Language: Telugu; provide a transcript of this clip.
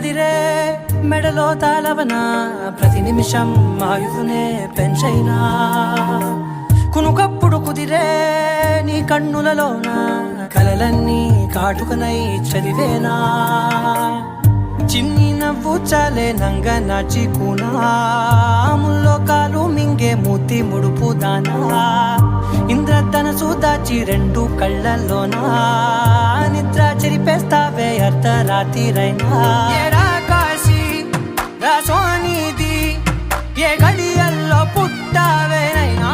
కదిరే మెడలో తాళవన ప్రతి నిమిషం ఆయుధునే పెంచైనా కునుకప్పుడు కుదిరే నీ కన్నులలోన కలలన్నీ కాటుకనై చదివేనా చిన్ని నవ్వు చాలే నంగ నాచి కూనాముల్లో కాలు మింగే మూతి ముడుపు దానా ఇంద్రధనసు దాచి రెండు కళ్ళల్లోనా నిద్ర చెరిపేస్తావే అర్ధరాత్రిరైనా ఏరా కాశీ రా సోనిది ఏ గడియల్లో పుట్టావేనైనా